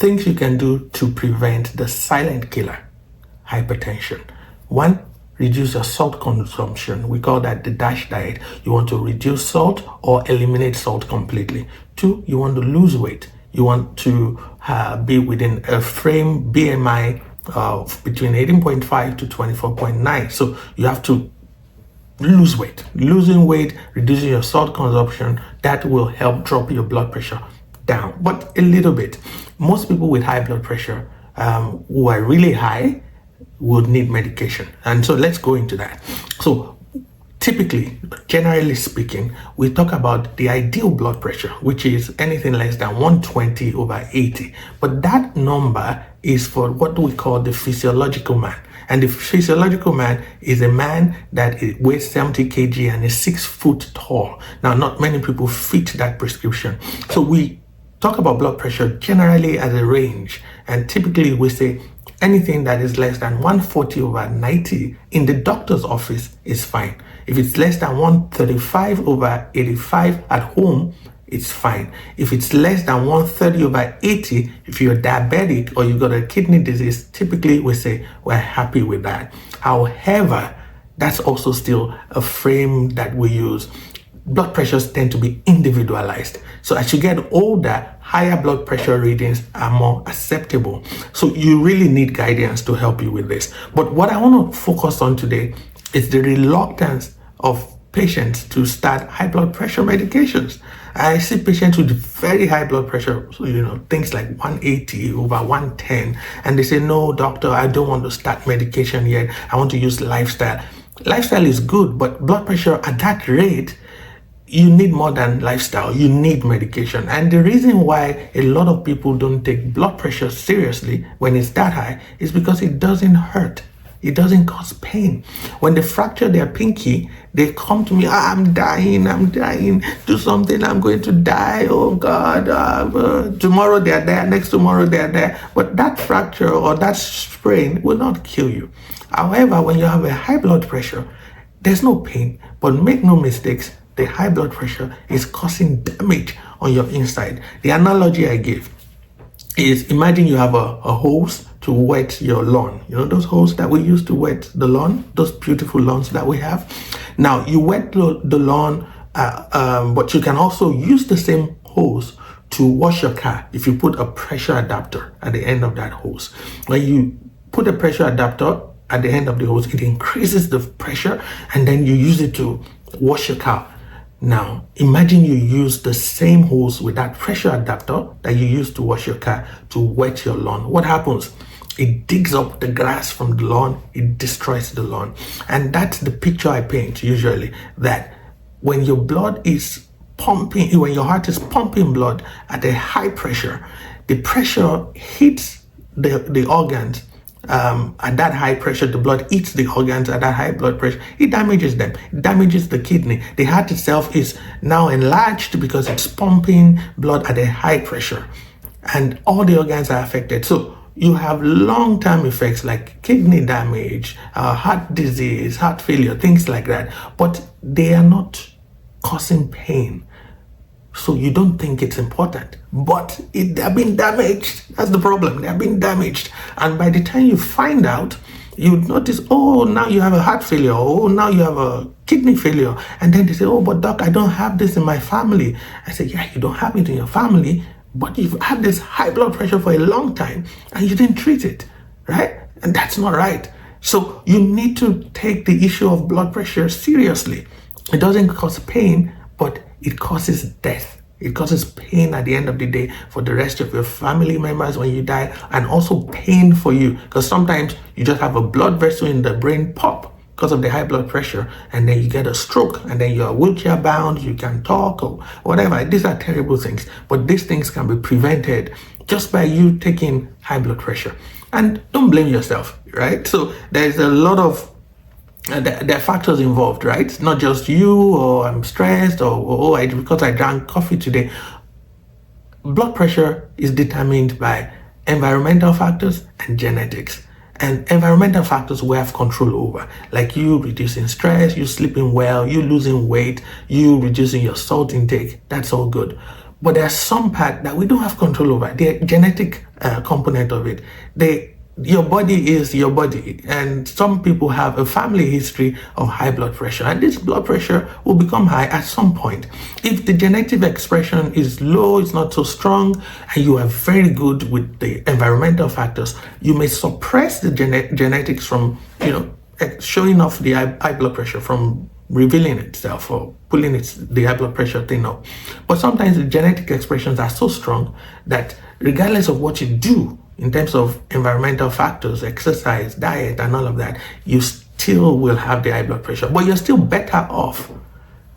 things you can do to prevent the silent killer, hypertension. One, reduce your salt consumption. We call that the DASH diet. You want to reduce salt or eliminate salt completely. Two, you want to lose weight. You want to be within a frame BMI of between 18.5 to 24.9. So you have to lose weight. Losing weight, reducing your salt consumption, that will help drop your blood pressure down, but a little bit. Most people with high blood pressure who are really high would need medication. And so let's go into that. So typically, generally speaking, we talk about the ideal blood pressure, which is anything less than 120/80. But that number is for what we call the physiological man. And the physiological man is a man that weighs 70 kg and is 6 foot tall. Now, not many people fit that prescription. So we talk about blood pressure generally as a range. And typically we say anything that is less than 140/90 in the doctor's office is fine. If it's less than 135/85 at home, it's fine. If it's less than 130/80, if you're diabetic or you got a kidney disease, typically we say we're happy with that. However, that's also still a frame that we use. Blood pressures tend to be individualized. So as you get older, higher blood pressure readings are more acceptable. So you really need guidance to help you with this. But what I want to focus on today is the reluctance of patients to start high blood pressure medications. I see patients with very high blood pressure, so, things like 180/110, and they say, no, doctor, I don't want to start medication yet. I want to use lifestyle. Lifestyle is good, but blood pressure at that rate, you need more than lifestyle. You need medication. And the reason why a lot of people don't take blood pressure seriously when it's that high is because it doesn't hurt. It doesn't cause pain. When they fracture their pinky, they come to me, I'm dying, do something, I'm going to die, oh God, tomorrow they're there, next tomorrow they're there. But that fracture or that sprain will not kill you. However, when you have a high blood pressure, there's no pain, but make no mistakes, the high blood pressure is causing damage on your inside. The analogy I give is, imagine you have a hose to wet your lawn. Those hoses that we use to wet the lawn, those beautiful lawns that we have. Now, you wet the lawn, but you can also use the same hose to wash your car if you put a pressure adapter at the end of that hose. When you put a pressure adapter at the end of the hose, it increases the pressure, and then you use it to wash your car. Now, imagine you use the same hose with that pressure adapter that you use to wash your car to wet your lawn. What happens? It digs up the grass from the lawn, it destroys the lawn. And that's the picture I paint usually, that when your blood is pumping, when your heart is pumping blood at a high pressure, the pressure hits the organs. At that high pressure, the blood eats the organs at that high blood pressure. It damages them. It damages the kidney. The heart itself is now enlarged because it's pumping blood at a high pressure, and all the organs are affected. So you have long-term effects like kidney damage, heart disease, heart failure, things like that. But they are not causing pain. So you don't think it's important, but they're being damaged. That's the problem. They're being damaged. And by the time you find out, you notice, oh, now you have a heart failure. Oh, now you have a kidney failure. And then they say, oh, but doc, I don't have this in my family. I say, yeah, you don't have it in your family, but you've had this high blood pressure for a long time and you didn't treat it, right? And that's not right. So you need to take the issue of blood pressure seriously. It doesn't cause pain, but it causes death. It causes pain at the end of the day for the rest of your family members when you die, and also pain for you, because sometimes you just have a blood vessel in the brain pop because of the high blood pressure, and then you get a stroke, and then you're wheelchair bound, you can talk or whatever. These are terrible things, but these things can be prevented just by you taking high blood pressure. And don't blame yourself, right? So there's a lot of there are factors involved, right? It's not just you, or I'm stressed, or because I drank coffee today. Blood pressure is determined by environmental factors and genetics. And environmental factors we have control over, like you reducing stress, you sleeping well, you losing weight, you reducing your salt intake. That's all good. But there's some part that we don't have control over, the genetic component of it. Your body is your body, and some people have a family history of high blood pressure, and this blood pressure will become high at some point. If the genetic expression is low, it's not so strong, and you are very good with the environmental factors, you may suppress the genetics from, showing off the high blood pressure, from revealing itself or pulling the high blood pressure thing up. But sometimes the genetic expressions are so strong that regardless of what you do in terms of environmental factors, exercise, diet, and all of that, you still will have the high blood pressure. But you're still better off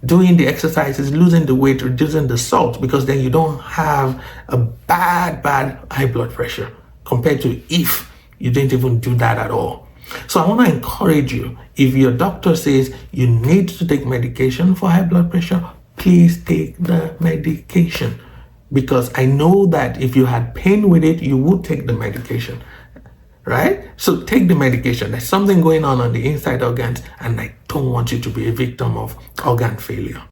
doing the exercises, losing the weight, reducing the salt, because then you don't have a bad high blood pressure compared to if you didn't even do that at all. So I want to encourage you, if your doctor says you need to take medication for high blood pressure, please take the medication. Because I know that if you had pain with it, you would take the medication, right? So take the medication. There's something going on the inside organs, and I don't want you to be a victim of organ failure.